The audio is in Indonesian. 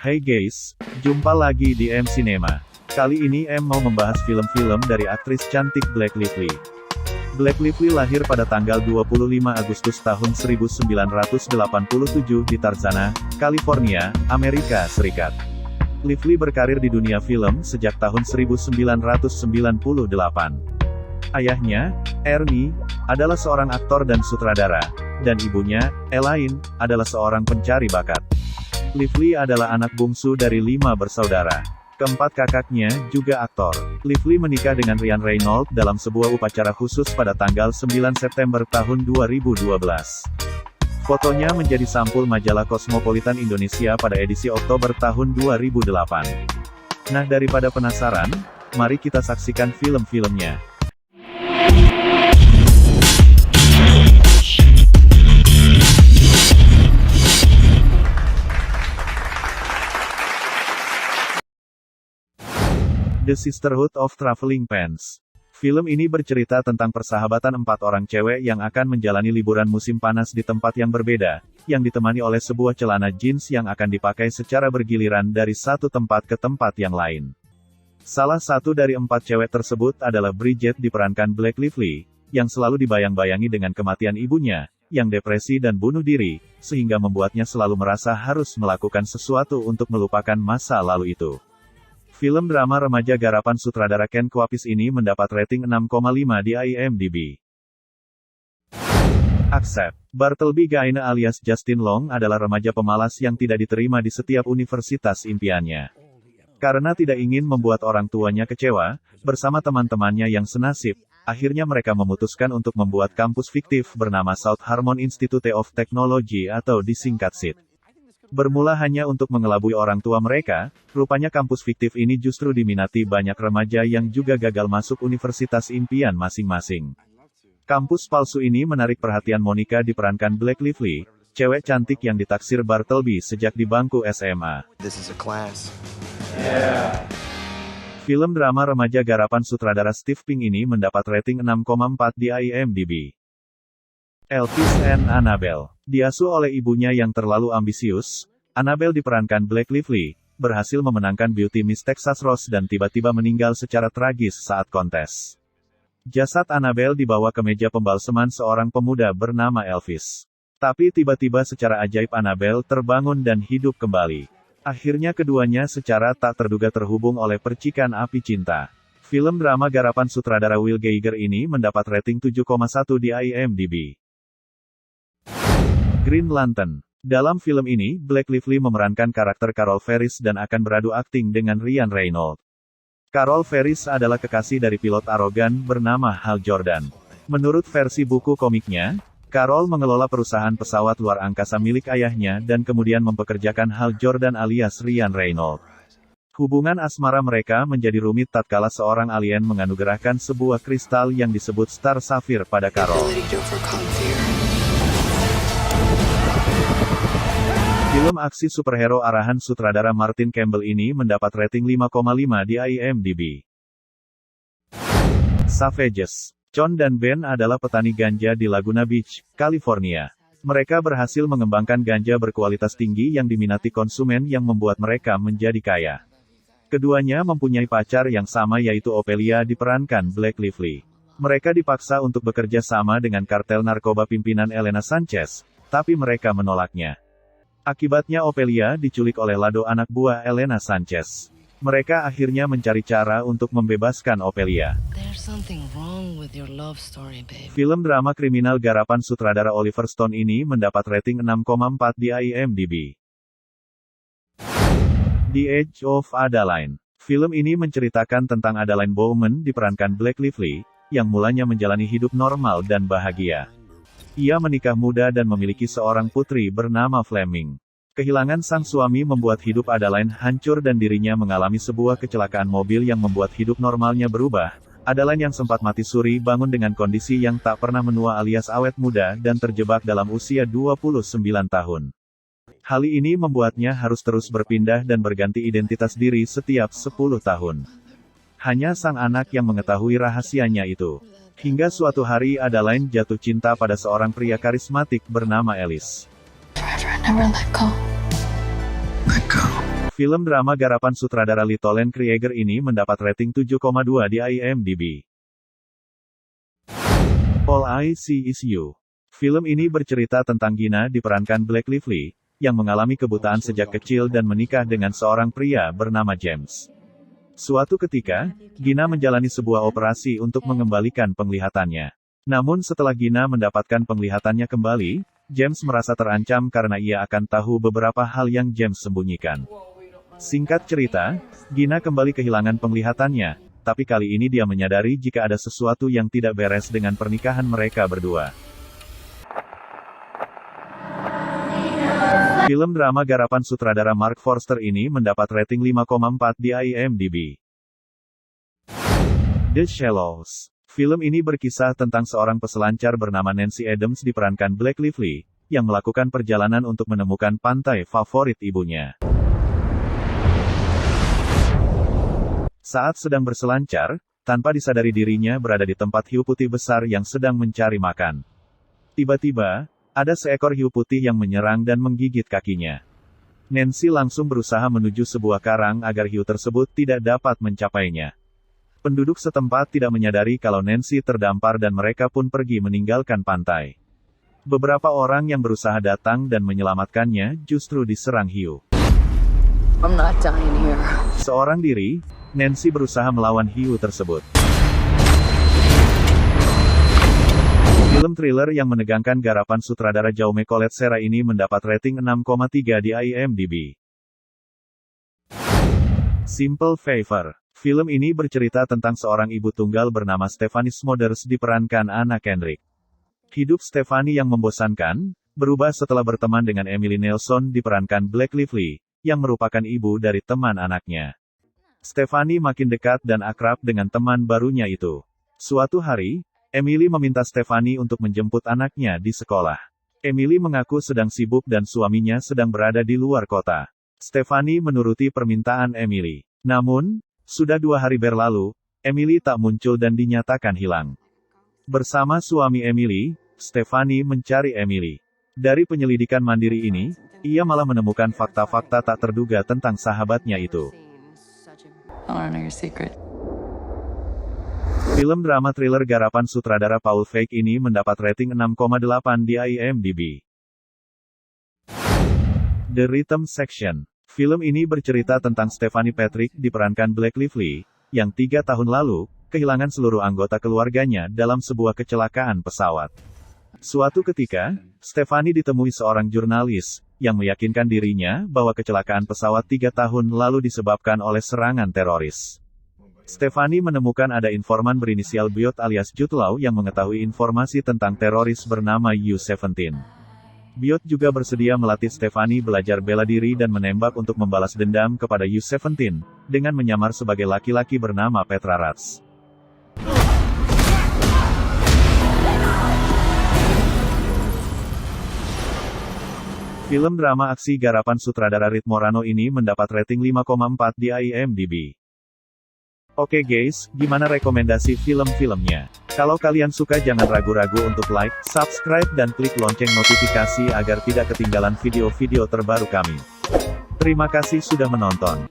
Hey guys, jumpa lagi di M Cinema. Kali ini M mau membahas film-film dari aktris cantik Blake Lively. Blake Lively lahir pada tanggal 25 Agustus tahun 1987 di Tarzana, California, Amerika Serikat. Lively berkarir di dunia film sejak tahun 1998. Ayahnya, Ernie, adalah seorang aktor dan sutradara, dan ibunya, Elaine, adalah seorang pencari bakat. Lively adalah anak bungsu dari 5 bersaudara. Keempat kakaknya juga aktor. Lively menikah dengan Ryan Reynolds dalam sebuah upacara khusus pada tanggal 9 September tahun 2012. Fotonya menjadi sampul majalah Cosmopolitan Indonesia pada edisi Oktober tahun 2008. Nah, daripada penasaran, mari kita saksikan film-filmnya. The Sisterhood of Traveling Pants. Film ini bercerita tentang persahabatan 4 orang cewek yang akan menjalani liburan musim panas di tempat yang berbeda, yang ditemani oleh sebuah celana jeans yang akan dipakai secara bergiliran dari satu tempat ke tempat yang lain. Salah satu dari 4 cewek tersebut adalah Bridget diperankan Blake Lively, yang selalu dibayang-bayangi dengan kematian ibunya, yang depresi dan bunuh diri, sehingga membuatnya selalu merasa harus melakukan sesuatu untuk melupakan masa lalu itu. Film drama remaja garapan sutradara Ken Kwapis ini mendapat rating 6,5 di IMDb. Accept. Bartleby Gaine alias Justin Long adalah remaja pemalas yang tidak diterima di setiap universitas impiannya. Karena tidak ingin membuat orang tuanya kecewa, bersama teman-temannya yang senasib, akhirnya mereka memutuskan untuk membuat kampus fiktif bernama South Harmon Institute of Technology atau disingkat SIT. Bermula hanya untuk mengelabui orang tua mereka, rupanya kampus fiktif ini justru diminati banyak remaja yang juga gagal masuk universitas impian masing-masing. Kampus palsu ini menarik perhatian Monica diperankan Blake Lively, cewek cantik yang ditaksir Bartleby sejak di bangku SMA. This is a class. Film drama remaja garapan sutradara Steve Pink ini mendapat rating 6,4 di IMDb. Elvis and Annabelle. Diasuh oleh ibunya yang terlalu ambisius, Annabelle diperankan Blake Lively, berhasil memenangkan Beauty Miss Texas Rose dan tiba-tiba meninggal secara tragis saat kontes. Jasad Annabelle dibawa ke meja pembalseman seorang pemuda bernama Elvis. Tapi tiba-tiba secara ajaib Annabelle terbangun dan hidup kembali. Akhirnya keduanya secara tak terduga terhubung oleh percikan api cinta. Film drama garapan sutradara Will Geiger ini mendapat rating 7,1 di IMDb. Green Lantern. Dalam film ini, Blake Lively memerankan karakter Carol Ferris dan akan beradu akting dengan Ryan Reynolds. Carol Ferris adalah kekasih dari pilot arogan bernama Hal Jordan. Menurut versi buku komiknya, Carol mengelola perusahaan pesawat luar angkasa milik ayahnya dan kemudian mempekerjakan Hal Jordan alias Ryan Reynolds. Hubungan asmara mereka menjadi rumit tatkala seorang alien menganugerahkan sebuah kristal yang disebut Star Sapphire pada Carol. Film aksi superhero arahan sutradara Martin Campbell ini mendapat rating 5,5 di IMDb. Savages. John dan Ben adalah petani ganja di Laguna Beach, California. Mereka berhasil mengembangkan ganja berkualitas tinggi yang diminati konsumen yang membuat mereka menjadi kaya. Keduanya mempunyai pacar yang sama yaitu Ophelia diperankan Blake Lively. Mereka dipaksa untuk bekerja sama dengan kartel narkoba pimpinan Elena Sanchez, tapi mereka menolaknya. Akibatnya Ophelia diculik oleh Lado anak buah Elena Sanchez. Mereka akhirnya mencari cara untuk membebaskan Ophelia. Film drama kriminal garapan sutradara Oliver Stone ini mendapat rating 6,4 di IMDb. The Age of Adaline. Film ini menceritakan tentang Adaline Bowman diperankan Blake Lively, yang mulanya menjalani hidup normal dan bahagia. Ia menikah muda dan memiliki seorang putri bernama Fleming. Kehilangan sang suami membuat hidup Adaline hancur dan dirinya mengalami sebuah kecelakaan mobil yang membuat hidup normalnya berubah. Adaline yang sempat mati suri bangun dengan kondisi yang tak pernah menua alias awet muda dan terjebak dalam usia 29 tahun. Hal ini membuatnya harus terus berpindah dan berganti identitas diri setiap 10 tahun. Hanya sang anak yang mengetahui rahasianya itu. Hingga suatu hari Adaline jatuh cinta pada seorang pria karismatik bernama Ellis. Film drama garapan sutradara Little Krieger ini mendapat rating 7,2 di IMDb. All I See Is You. Film ini bercerita tentang Gina diperankan Blake Lively, yang mengalami kebutaan sejak kecil dan menikah dengan seorang pria bernama James. Suatu ketika, Gina menjalani sebuah operasi untuk mengembalikan penglihatannya. Namun setelah Gina mendapatkan penglihatannya kembali, James merasa terancam karena ia akan tahu beberapa hal yang James sembunyikan. Singkat cerita, Gina kembali kehilangan penglihatannya, tapi kali ini dia menyadari jika ada sesuatu yang tidak beres dengan pernikahan mereka berdua. Film drama garapan sutradara Mark Forster ini mendapat rating 5,4 di IMDb. The Shallows. Film ini berkisah tentang seorang peselancar bernama Nancy Adams diperankan Blake Lively, yang melakukan perjalanan untuk menemukan pantai favorit ibunya. Saat sedang berselancar, tanpa disadari dirinya berada di tempat hiu putih besar yang sedang mencari makan. Tiba-tiba, ada seekor hiu putih yang menyerang dan menggigit kakinya. Nancy langsung berusaha menuju sebuah karang agar hiu tersebut tidak dapat mencapainya. Penduduk setempat tidak menyadari kalau Nancy terdampar dan mereka pun pergi meninggalkan pantai. Beberapa orang yang berusaha datang dan menyelamatkannya justru diserang hiu. I'm not dying here. Seorang diri, Nancy berusaha melawan hiu tersebut. Film thriller yang menegangkan garapan sutradara Jaume Collet-Serra ini mendapat rating 6,3 di IMDb. Simple Favor. Film ini bercerita tentang seorang ibu tunggal bernama Stephanie Smothers diperankan Anna Kendrick. Hidup Stephanie yang membosankan, berubah setelah berteman dengan Emily Nelson diperankan Blake Lively, yang merupakan ibu dari teman anaknya. Stephanie makin dekat dan akrab dengan teman barunya itu. Suatu hari, Emily meminta Stephanie untuk menjemput anaknya di sekolah. Emily mengaku sedang sibuk dan suaminya sedang berada di luar kota. Stephanie menuruti permintaan Emily. Namun, sudah 2 hari berlalu, Emily tak muncul dan dinyatakan hilang. Bersama suami Emily, Stephanie mencari Emily. Dari penyelidikan mandiri ini, ia malah menemukan fakta-fakta tak terduga tentang sahabatnya itu. Film drama thriller garapan sutradara Paul Feig ini mendapat rating 6,8 di IMDb. The Rhythm Section. Film ini bercerita tentang Stephanie Patrick diperankan Blake Lively, yang 3 tahun lalu, kehilangan seluruh anggota keluarganya dalam sebuah kecelakaan pesawat. Suatu ketika, Stephanie ditemui seorang jurnalis, yang meyakinkan dirinya bahwa kecelakaan pesawat 3 tahun lalu disebabkan oleh serangan teroris. Stephanie menemukan ada informan berinisial Biot alias Jude Law yang mengetahui informasi tentang teroris bernama U-17. Biot juga bersedia melatih Stephanie belajar bela diri dan menembak untuk membalas dendam kepada U-17, dengan menyamar sebagai laki-laki bernama Petra Ratz. Film drama aksi garapan sutradara Rick Moranis ini mendapat rating 5,4 di IMDb. Oke guys, gimana rekomendasi film-filmnya? Kalau kalian suka jangan ragu-ragu untuk like, subscribe dan klik lonceng notifikasi agar tidak ketinggalan video-video terbaru kami. Terima kasih sudah menonton.